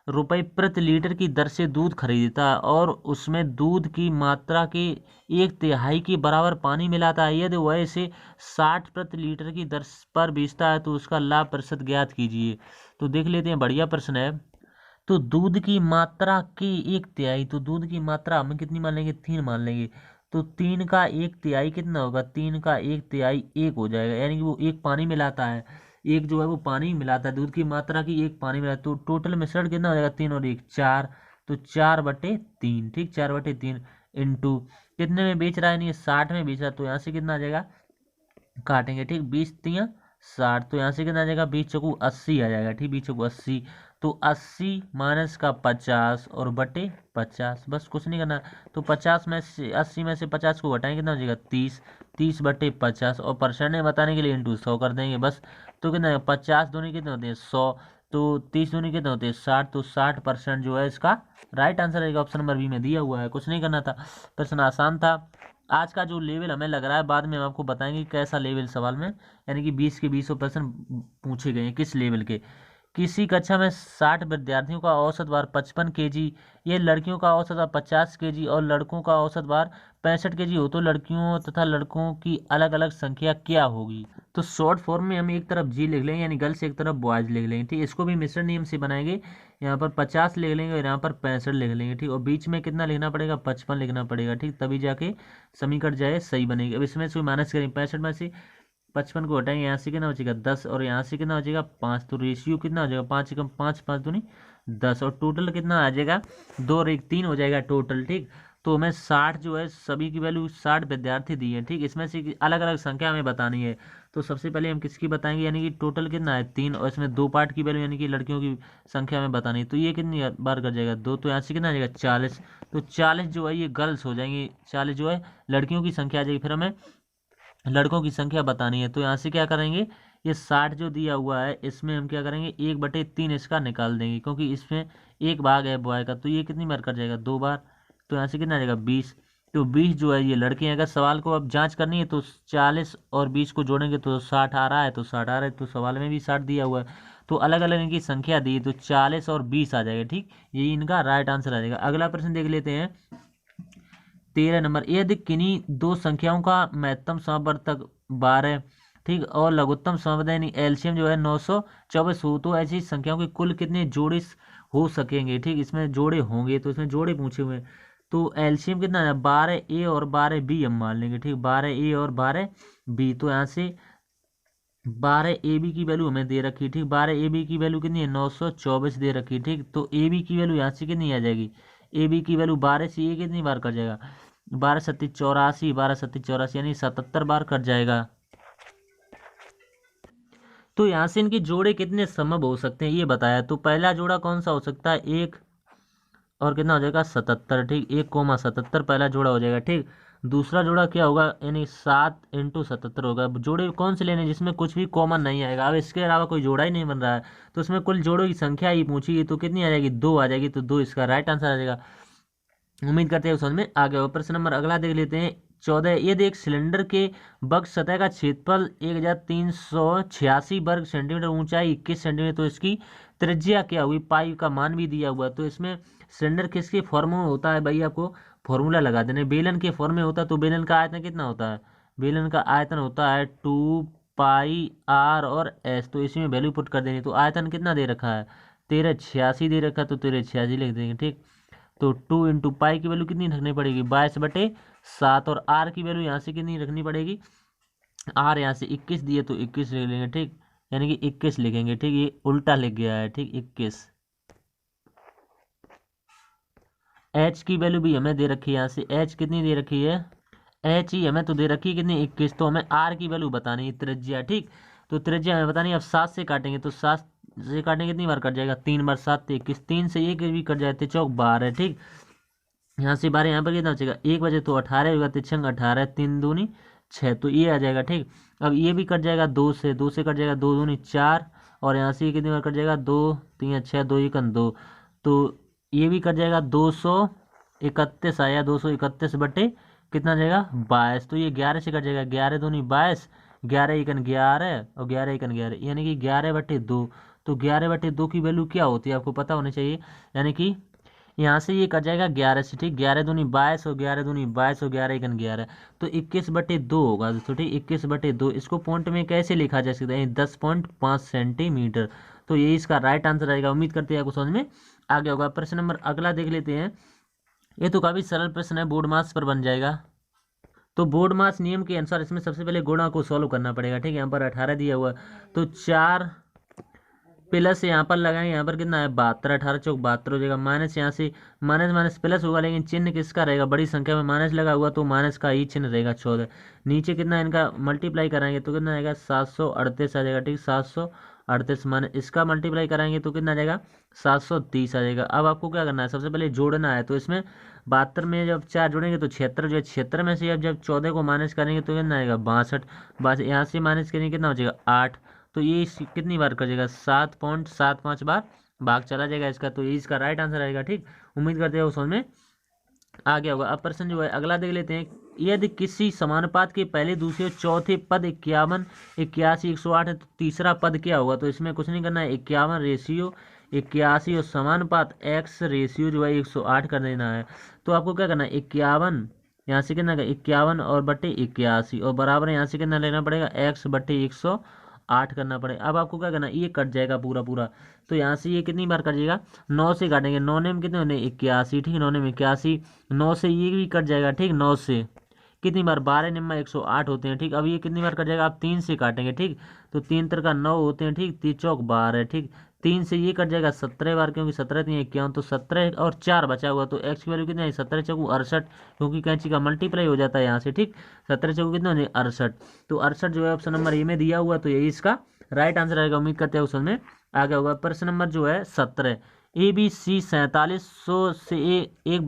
[SPEAKER 1] रुपए प्रति लीटर की दर से दूध खरीदता है और उसमें दूध की मात्रा की 1/3 के बराबर पानी मिलाता है। यदि वह इसे 60 प्रति लीटर की दर पर बेचता है तो उसका लाभ प्रतिशत ज्ञात कीजिए। तो देख लेते हैं, बढ़िया प्रश्न है। तो दूध की मात्रा की 1/3, तो दूध की मात्रा हम कितनी मान लेंगे 3 मान लेंगे। तो 3 का 1/3 कितना होगा, 3 का 1/3 1 हो जाएगा, यानी कि वो एक पानी मिलाता है। एक जो है वो पानी मिलाता है, दूध की मात्रा की 1 पानी मिलाता है। तो टोटल मिश्रण कितना हो जाएगा 3 और 1 4, तो 4/3। ठीक, 4/3 इंटू कितने में बेच रहा है, नहीं 60 में बेच रहा है, तो यहाँ से कितना आ जाएगा काटेंगे। ठीक, 20×3=60, तो यहाँ से कितना आ जाएगा 20×4 80 आ जाएगा। ठीक, 20×4 80, तो 80 माइनस का 50 और बटे 50, बस कुछ नहीं करना। तो 50 में से 80 में से 50 को घटाएंगे, कितना हो जाएगा 30, 30/50, और परसेंट में बताने के लिए इंटू 100 कर देंगे बस। तो कितना 50 दूनी कितने होते हैं 100, तो 30 दूनी कितने होते हैं 60, तो 60% जो है इसका राइट आंसर रहेगा। ऑप्शन नंबर बी में दिया हुआ है, कुछ नहीं करना था, प्रश्न आसान था। आज का जो लेवल हमें लग रहा है, बाद में हम आपको बताएंगे कैसा लेवल सवाल में, यानी कि 20 के 20 प्रश्न पूछे गए हैं किस लेवल के। किसी कक्षा में 60 विद्यार्थियों का औसत भार 55 केजी, ये लड़कियों का औसत भार 50 केजी और लड़कों का औसत भार 65 केजी हो, तो लड़कियों तथा लड़कों की अलग अलग संख्या क्या होगी। तो शॉर्ट फॉर्म में हम एक तरफ जी लिख लेंगे, यानी गर्ल्स एक तरफ बॉयज लिख लेंगे, ठीक। इसको भी मिश्रण नियम से बनाएंगे, यहाँ पर 50 लिख लेंगे और यहाँ पर 65 लिख लेंगे, ठीक। और बीच में कितना लिखना पड़ेगा, 55 लिखना पड़ेगा, ठीक, तभी जाके समीकरण जाए सही बनेगी। अब इसमें से माइनस करेंगे, 65 में से 55 को हटाएंगे, यहाँ से कितना बचेगा 10 और यहाँ से कितना बचेगा 5, तो रेशियो कितना हो जाएगा 5 कम 5, 5 दूनी 10 और टोटल कितना आ जाएगा 2 और 1 3 हो जाएगा टोटल, ठीक। तो हमें 60 जो है सभी की वैल्यू 60 विद्यार्थी दी है, ठीक। इसमें से अलग अलग संख्या हमें बतानी है, तो सबसे पहले हम किसकी बताएंगे, यानी कि टोटल कितना है 3 और इसमें 2 पार्ट की वैल्यू यानी कि लड़कियों की संख्या हमें बतानी है, तो ये कितनी बार कर जाएगा 2, तो यहाँ से कितना आ जाएगा 40, तो 40 जो है ये गर्ल्स हो जाएंगी, 40 जो है लड़कियों की संख्या आ जाएगी। फिर हमें लड़कों की संख्या बतानी है, तो यहाँ से क्या करेंगे, ये 60 जो दिया हुआ है इसमें हम क्या करेंगे 1/3 इसका निकाल देंगे, क्योंकि इसमें एक भाग है बॉय का, तो ये कितनी बार कर जाएगा 2 बार, तो यहाँ से कितना आ जाएगा 20, तो 20 जो है ये लड़के हैं। अगर सवाल को अब जांच करनी है तो 40 और 20 को जोड़ेंगे तो 60 आ रहा है, तो 60 आ रहा है, तो सवाल में भी 60 दिया हुआ है, तो अलग अलग इनकी संख्या दी तो 40 और 20 आ जाएगा, ठीक। यही इनका राइट आंसर आ जाएगा। अगला प्रश्न देख लेते हैं 13 नंबर, यदि किन्हीं दो संख्याओं का महत्तम समवर्तक 12, ठीक, और लघुत्तम समवर्तक यानी एलसीएम जो है 924 हो, तो ऐसी संख्याओं के कुल कितने जोड़े हो सकेंगे, ठीक। इसमें जोड़े होंगे, तो इसमें जोड़े पूछे हुए हैं, तो एलसीएम कितना है 12A और 12B हम मान लेंगे, ठीक, 12A और 12B, तो यहाँ से 12AB की वैल्यू हमें दे रखी, ठीक, 12AB की वैल्यू कितनी है 924 दे रखी, ठीक। तो AB की वैल्यू यहाँ से कितनी आ जाएगी, AB की वैल्यू 12 से ये कितनी बार कर जाएगा 12 सत्ती 84, 12 सत्ती 84 यानी 77 बार कट जाएगा। तो यहाँ से इनके जोड़े कितने संभव हो सकते हैं ये बताया, तो पहला जोड़ा कौन सा हो सकता है 1 और कितना हो जाएगा 77, ठीक, 1,77 पहला जोड़ा हो जाएगा, ठीक। दूसरा जोड़ा क्या होगा, यानी 7 × 77 होगा। जोड़े कौन से लेने जिसमें कुछ भी कॉमन नहीं आएगा, अब इसके अलावा कोई जोड़ा ही नहीं बन रहा है, तो उसमें कुल जोड़ों की संख्या ही पूछी, तो कितनी आ जाएगी 2 आ जाएगी, तो 2 इसका राइट आंसर आ जाएगा। उम्मीद करते हैं समझ में आ गया। प्रश्न नंबर अगला देख लेते हैं 14, यदि एक सिलेंडर के वक्र सतह का क्षेत्रफल 1386 वर्ग सेंटीमीटर, ऊंचाई 21 सेंटीमीटर, तो इसकी त्रिज्या क्या हुई, पाई का मान भी दिया हुआ है। तो इसमें सिलेंडर किसके फॉर्म में होता है भाई, आपको फॉर्मूला लगा देना, बेलन के फॉर्म में होता है, तो बेलन का आयतन कितना होता है, बेलन का आयतन होता है 2πr और s, तो इसी में वैल्यू पुट कर देनी, तो आयतन कितना दे रखा है 1386 दे रखा है, तो 1386 लिख देंगे, ठीक। तो 2 × पाई की वैल्यू कितनी रखनी पड़ेगी 22/7 और आर की वैल्यू यहाँ से कितनी रखनी पड़ेगी, आर यहाँ से 21 दिए तो 21 ले लेंगे, ठीक, यानी कि 21 लिखेंगे, ठीक, ये उल्टा लिख गया है, ठीक, 21। एच की वैल्यू भी हमें दे रखी है, यहाँ से एच कितनी दे रखी है, एच ही हमें तो दे रखी है कितनी 21, तो हमें आर की वैल्यू बतानी है त्रिज्या, ठीक। तो त्रिज्या हमें बतानी है, अब 7 से काटेंगे तो 7 से काटेंगे कितनी बार कट जाएगा 3 बार, 7 × 21, 3 से 1 भी कट जाए तो चौक 12, ठीक। यहाँ से 12 यहाँ पर कितना बचेगा 1 बजे तो 18 होगा, 3 18, 3 दूनी 6, तो ये आ जाएगा, ठीक। अब ये भी कट जाएगा 2 से, 2 से कट जाएगा 2 दूनी 4 और यहाँ से कितनी बार कट जाएगा 2 3 6 2 1 2, तो ये भी कट जाएगा 231 आया, 231 कितना जाएगा 22, तो ये 11 से कट जाएगा 11 दूनी 22, 11 × 11 और 11 × 11 यानी कि 11/2, तो 11/2 की वैल्यू क्या होती है आपको पता होनी चाहिए, यानी कि यहाँ से ये कट जाएगा 11 से, ठीक, 11 दूनी 22 और 11 दूनी 22 और 11 × 11, तो 21/2 होगा दोस्तों, ठीक, 21/2। इसको पॉइंट में कैसे लिखा जा सकता है 10.5 सेंटीमीटर, तो ये इसका राइट आंसर आएगा। उम्मीद करते हैं आपको समझ में आ गया होगा। प्रश्न नंबर अगला देख लेते हैं, ये तो काफी सरल प्रश्न है, बोर्ड मास पर बन जाएगा। तो बोर्ड मास नियम के अनुसार इसमें सबसे पहले गुणा को सॉल्व करना पड़ेगा, ठीक है। यहाँ पर 18 दिया हुआ है, तो 4 प्लस यहाँ पर लगाएंगे, यहाँ पर कितना है 72, 18 चौक 72 हो जाएगा, माइनस यहाँ से माइनस माइनस प्लस होगा, लेकिन चिन्ह किसका रहेगा, बड़ी संख्या में माइनस लगा हुआ तो माइनस का ही चिन्ह रहेगा 14। नीचे कितना इनका मल्टीप्लाई कराएंगे तो कितना आएगा 738 आ जाएगा, ठीक, 738 माइनस इसका मल्टीप्लाई कराएंगे तो कितना आ जाएगा 730 आ जाएगा। अब आपको क्या करना है, सबसे पहले जोड़ना है, तो इसमें 72 में जब 4 जोड़ेंगे तो 76 जो है, 76 में से अब जब 14 को माइनस करेंगे तो कितना आएगा 62, यहाँ से माइनस करेंगे कितना हो जाएगा 8, तो ये कितनी बार कर जाएगा 7.75 बार भाग चला जाएगा इसका, तो ये इसका राइट आंसर आएगा, ठीक। उम्मीद करते हैं वो समझ में आगे होगा। अब प्रश्न जो है अगला देख लेते हैं। यदि किसी समानुपात के पहले दूसरे और चौथे पद 51 81 108 है तो तीसरा पद क्या होगा? तो इसमें कुछ नहीं करना है, 51 रेशियो 81 और समानुपात x रेशियो जो है 108 कर देना है। तो आपको क्या करना है, 51 यहाँ से कितना 51 और बट्टे 81 और बराबर यहाँ से कितना लेना पड़ेगा, x बट्टे 108 करना पड़ेगा। अब आपको क्या करना है, ये कट जाएगा पूरा पूरा, तो यहाँ से ये कितनी बार कट जाएगा, 9 से काटेंगे, 9 ने कितने होने 81, ठीक है, 9 ने 81, 9 से ये भी कट जाएगा, ठीक, 9 से कितनी बार 12 निम्मा 108 होते हैं, ठीक। अब ये कितनी बार कट जाएगा, आप 3 से काटेंगे, ठीक, तो 3 तर का 9 होते हैं, ठीक, 3 चौक 12, ठीक, 3 से ये कट जाएगा 17 बार, क्योंकि 17 3 51, तो 17 और 4 बचा हुआ, तो एक्स की वैल्यू कितनी आई, 17 चौकू 68, क्योंकि कैंची का मल्टीप्लाई हो जाता है यहाँ से, ठीक, 17 चौकू कितना हो 68, तो 68 जो है ऑप्शन नंबर ए में दिया हुआ, तो यही इसका राइट आंसर आएगा। उम्मीद करते हैं उसमें आगे होगा। प्रश्न नंबर जो है 17, ABC 4700 से एक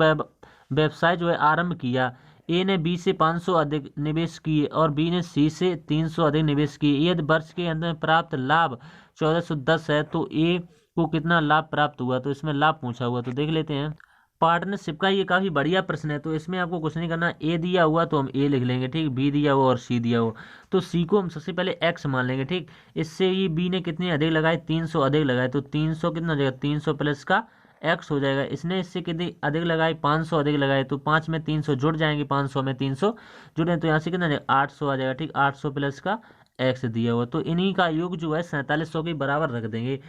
[SPEAKER 1] व्यवसाय जो है आरंभ किया। ए ने बी से 500 अधिक निवेश किए और बी ने सी से 300 अधिक निवेश किए। यदि वर्ष के अंत में प्राप्त लाभ 1410 है तो ए को कितना लाभ प्राप्त हुआ? तो इसमें लाभ पूछा हुआ, तो देख लेते हैं। पार्टनरशिप का ये काफी बढ़िया प्रश्न है, तो इसमें आपको कुछ नहीं करना, ए दिया हुआ तो हम ए लिख लेंगे, ठीक, बी दिया हुआ और सी दिया हुआ, तो सी को हम सबसे पहले एक्स मान लेंगे, ठीक। इससे ये बी ने कितने अधिक लगाए, 300 अधिक लगाए, तो 300 कितना हो जाएगा, 300 प्लस का एक्स हो जाएगा। इसने इससे कितनी अधिक लगाई, 500 अधिक लगाए, तो 5 में 300 जुड़ जाएंगे, 500 में 300 जुड़े, तो यहाँ से कितना 800 आ जाएगा, ठीक, 800 प्लस का एक्स दिया हुआ, तो इन्हीं का योग जो है 4700 के बराबर रख देंगे।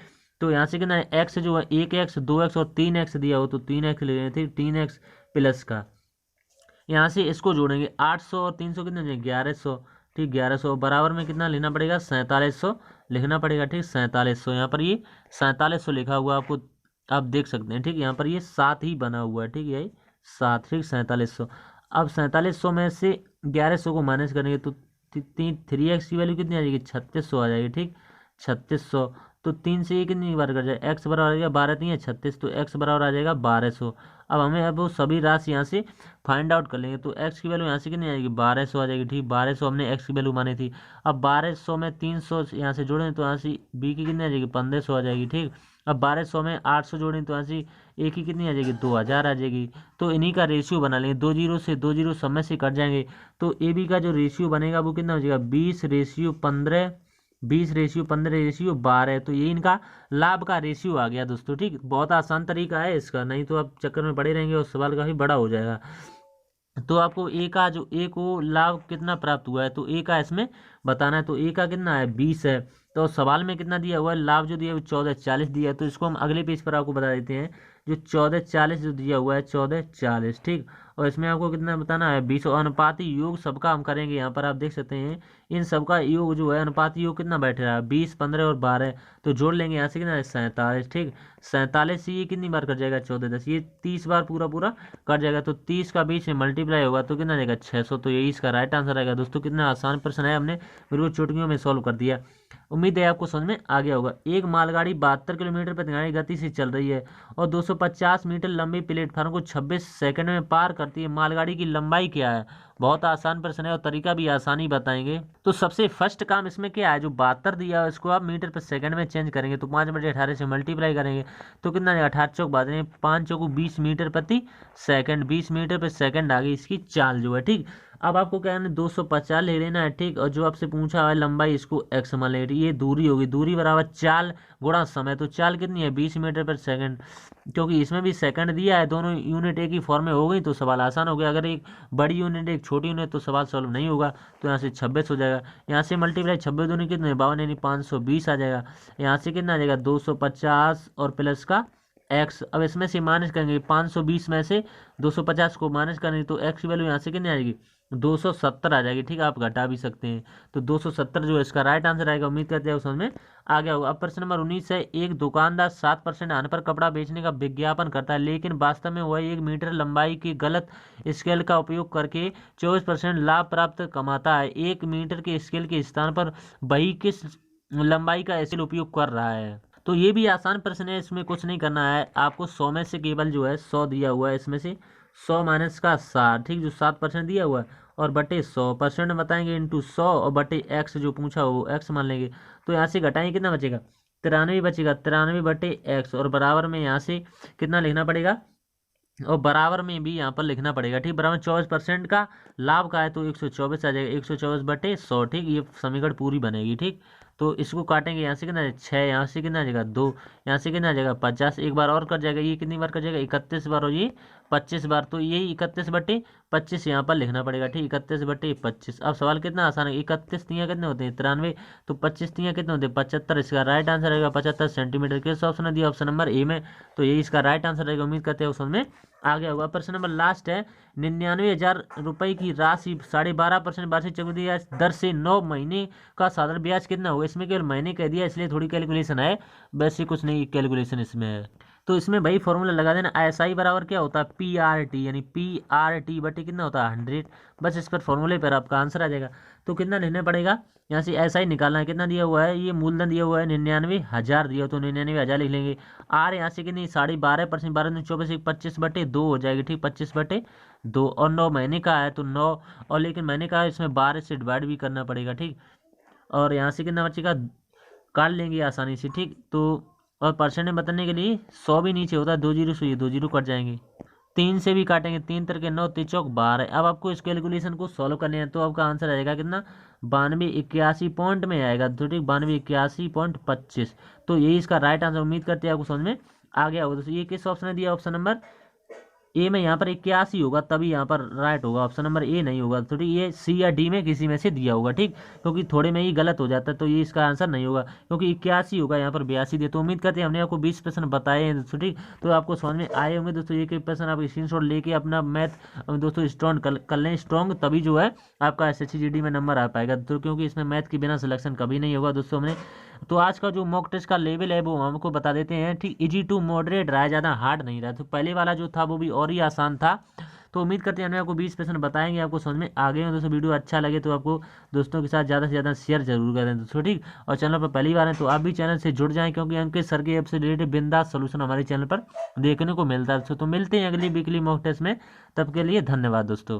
[SPEAKER 1] तो यहाँ से कितना है, एक्स जो है 1x 2x और 3x दिया हो, तो 3x ले रहे थे, 3x प्लस का, यहाँ से इसको जोड़ेंगे, 800 और 300 कितना 1100, ठीक, 1100 बराबर में कितना लेना पड़ेगा, 4700 लिखना पड़ेगा, ठीक, 4700, यहाँ पर ये 4700 लिखा हुआ आपको आप देख सकते हैं, ठीक, यहाँ पर ये 7 ही बना हुआ है, ठीक, यही 7, ठीक, 4700। अब 4700 में से 1100 को माइनस करेंगे तो 3x की वैल्यू कितनी आ जाएगी, 3600 आ जाएगी, ठीक, 3600, तो 3 से ये कितनी बार कर जाए, x बराबर आ जाएगा 12 3 है 36, तो x बराबर आ जाएगा 1200। अब हमें अब वो सभी राशि यहाँ से फाइंड आउट कर लेंगे, तो x की वैल्यू यहाँ से कितनी आएगी, 1200 आ जाएगी, ठीक, 1200 हमने x की वैल्यू मानी थी। अब 1200 में 300 यहाँ से जोड़ें तो यहाँ से b की कितनी आ जाएगी, 1500 आ जाएगी, ठीक। अब 1200 में 800 जोड़ें तो यहाँ से a की कितनी आ जाएगी, 2000 आ जाएगी। तो इन्हीं का रेशियो बना लेंगे, 2 जीरो से 2 जीरो समय से कट जाएंगे, तो ए बी का जो रेशियो बनेगा वो कितना हो जाएगा, 20:15, 20:15:12, तो ये इनका लाभ का रेशियो आ गया दोस्तों, ठीक। बहुत आसान तरीका है इसका, नहीं तो आप चक्कर में पड़े रहेंगे और सवाल काफी बड़ा हो जाएगा। तो आपको ए का जो ए को लाभ कितना प्राप्त हुआ है, तो ए का इसमें बताना है, तो ए का कितना है 20 है, तो सवाल में कितना दिया हुआ है, लाभ जो दिया है वो 1440 दिया है, तो इसको हम अगले पेज पर आपको बता देते हैं। जो 1440 जो दिया हुआ है 1440, ठीक, और इसमें आपको कितना बताना है 20, और अनुपाती योग सबका हम करेंगे, यहाँ पर आप देख सकते हैं इन सबका योग जो है अनुपाती योग कितना बैठ रहा है, 20 15 और 12, तो जोड़ लेंगे यहाँ से कितना है 47, ठीक, 47 से ये कितनी बार कट जाएगा 14 10, ये 30 बार पूरा पूरा कट जाएगा, तो 30 का 20 में मल्टीप्लाई होगा तो कितना जाएगा 600, तो यही इसका राइट आंसर आएगा। दोस्तों कितना आसान प्रश्न है, हमने बिल्कुल चुटकियों में सॉल्व कर दिया। उम्मीद है आपको समझ में आ गया होगा। एक मालगाड़ी 72 किलोमीटर प्रति गति से चल रही है और 250 मीटर लंबी प्लेटफार्म को 26 सेकंड में पार करती है। मालगाड़ी की लंबाई क्या है? बहुत आसान प्रश्न है और तरीका भी आसानी बताएंगे। तो सबसे फर्स्ट काम इसमें क्या है, जो 72 दिया है इसको आप मीटर पर सेकंड में चेंज करेंगे, तो 5/18 से मल्टीप्लाई करेंगे तो कितना आएगा, 18 चौक 5 चौक 20 मीटर प्रति सेकंड, 20 मीटर पर सेकंड आ गई इसकी चाल जो है, ठीक। अब आपको क्या है 250 ले लेना है, ठीक, और जो आपसे पूछा है लंबाई इसको x मान लेंगे, ये दूरी होगी, दूरी बराबर चाल गुणा समय, तो चाल कितनी है 20 मीटर पर सेकंड, क्योंकि इसमें भी सेकंड दिया है, दोनों यूनिट एक ही फॉर्म में हो गई तो सवाल आसान हो गया। अगर एक बड़ी यूनिट एक छोटी यूनिट तो सवाल सॉल्व नहीं होगा, तो यहाँ से 26 हो जाएगा, यहाँ से मल्टीप्लाई 26 दूनी कितने 52 यानी 520 आ जाएगा, यहाँ से कितना आ जाएगा 250 और प्लस का एक्स। अब इसमें से माइनस करेंगे 520 में से 250 को माइनस करेंगे तो एक्स की वैल्यू यहाँ से कितनी आ जाएगी 270 आ जाएगी, ठीक है, आप घटा भी सकते हैं, तो 270 जो है इसका राइट आंसर आएगा। उम्मीद करते हैं समझ में आ गया होगा। अब प्रश्न नंबर 19 है, एक दुकानदार 7% आने पर कपड़ा बेचने का विज्ञापन करता है, लेकिन वास्तव में वह 1 मीटर लंबाई की गलत स्केल का उपयोग करके 24% लाभ प्राप्त कमाता है। 1 मीटर के स्केल के स्थान पर वही किस लंबाई का स्केल उपयोग कर रहा है? तो ये भी आसान प्रश्न है, इसमें कुछ नहीं करना है आपको, 100 में से केवल जो है 100 दिया हुआ है, इसमें से 100 माइनस का 7, ठीक, जो 7% दिया हुआ है और बटे 100% बताएंगे इंटू 100 और बटे x जो पूछा वो x मान लेंगे, तो यहाँ से घटाएंगे कितना बचेगा 93 बचेगा, 93 बटे x और बराबर में यहाँ से कितना लिखना पड़ेगा और बराबर में भी यहाँ पर लिखना पड़ेगा, ठीक। बराबर 24% का लाभ का है तो 124 आ जाएगा, 124/100, ठीक। ये समीकरण पूरी बनेगी, ठीक। तो इसको काटेंगे, यहाँ से कितना 6, यहाँ से कितना आ जाएगा 2, यहाँ से कितना आ जाएगा 50, एक बार और कट जाएगा, ये कितनी बार कट जाएगा 31 बार, और ये 25 बार, तो यही 31/25 यहाँ पर लिखना पड़ेगा, ठीक। 31/25। अब सवाल कितना आसान है, 31 तियाँ कितने होते हैं 93, तो 25 तियाँ कितने होते हैं 75। इसका राइट आंसर रहेगा 75 सेंटीमीटर। किस ऑप्शन ने दिया, ऑप्शन नंबर ए में, तो यही इसका राइट आंसर रहेगा। उम्मीद करते हैं ऑप्शन में आ गया होगा। प्रश्न नंबर लास्ट है, 99,000 रुपए की राशि 12.5% वार्षिक चक्रवृद्धि ब्याज दर से 9 महीने का साधारण ब्याज कितना होगा। इसमें केवल महीने कह दिया, इसलिए थोड़ी कैलकुलेशन है, वैसे कुछ नहीं कैलकुलेशन इसमें है। तो इसमें भाई फॉर्मूला लगा देना, SI बराबर क्या होता है PRT, यानी PRT/, कितना होता है 100। बस इस पर फॉर्मूले पर आपका आंसर आ जाएगा। तो कितना लिखना पड़ेगा, यहाँ से SI निकालना है, कितना दिया हुआ है, ये मूलधन दिया हुआ है 99,000 दिया, तो 99,000 लिख लेंगे। R यहाँ से कितनी 12.5%, 12 24/25 हो जाएगी, ठीक। 25/2, और 9 महीने का है तो 9, और लेकिन महीने का है इसमें 12 से डिवाइड भी करना पड़ेगा, ठीक। और यहाँ से कितना बचेगा, काट लेंगे आसानी से, ठीक। तो और परसेंट में बताने के लिए 100 भी नीचे होता है, 2 जीरो से ये 2 जीरो कट जाएंगे, 3 से भी काटेंगे, 3 3 के 9, 3 चौक 12। अब आपको इस कैलकुलेशन को सॉल्व करने हैं, तो आपका आंसर आएगा कितना 9281 पॉइंट में आएगा, तो ठीक 9281.25। तो यही इसका राइट आंसर। उम्मीद करते हैं आपको समझ में आ गया होगा। दोस्तों ये किस ऑप्शन ने दिया, ऑप्शन नंबर ए में, यहाँ पर 81 होगा तभी यहाँ पर राइट होगा, ऑप्शन नंबर ए नहीं होगा, तो ठीक ये सी या डी में किसी में से दिया होगा, ठीक। क्योंकि थोड़े में ही गलत हो जाता है, तो ये इसका आंसर नहीं होगा, क्योंकि 81 होगा, यहाँ पर 82 दिया। तो उम्मीद करते हैं हमने आपको 20 प्रश्न बताए हैं दोस्तों, ठीक। तो आपको समझ में आए होंगे दोस्तों। एक एक प्रश्न आप स्क्रीनशॉट लेके अपना मैथ दोस्तों स्ट्रॉन्ग कर लें, स्ट्रॉन्ग, तभी जो है आपका SHGD में नंबर आ पाएगा, तो क्योंकि इसमें मैथ के बिना सिलेक्शन कभी नहीं होगा दोस्तों। हमने तो आज का जो मॉक टेस्ट का लेवल है वो हमको बता देते हैं, ठीक। इजी टू मॉडरेट रहा है, ज़्यादा हार्ड नहीं रहा। तो पहले वाला जो था वो भी और ही आसान था। तो उम्मीद करते हैं हमने आपको 20 प्रश्न बताएंगे, आपको समझ में आ गए हैं दोस्तों। वीडियो अच्छा लगे तो आपको दोस्तों के साथ ज़्यादा से ज़्यादा शेयर जरूर करें दोस्तों, ठीक। और चैनल पर पहली बार है तो आप भी चैनल से जुड़ जाएं, क्योंकि अंकित सर के ऐप से रिलेटेड बिंदास सोल्यूशन हमारे चैनल पर देखने को मिलता है दोस्तों। तो मिलते हैं अगली वीकली मॉक टेस्ट में, तब के लिए धन्यवाद दोस्तों।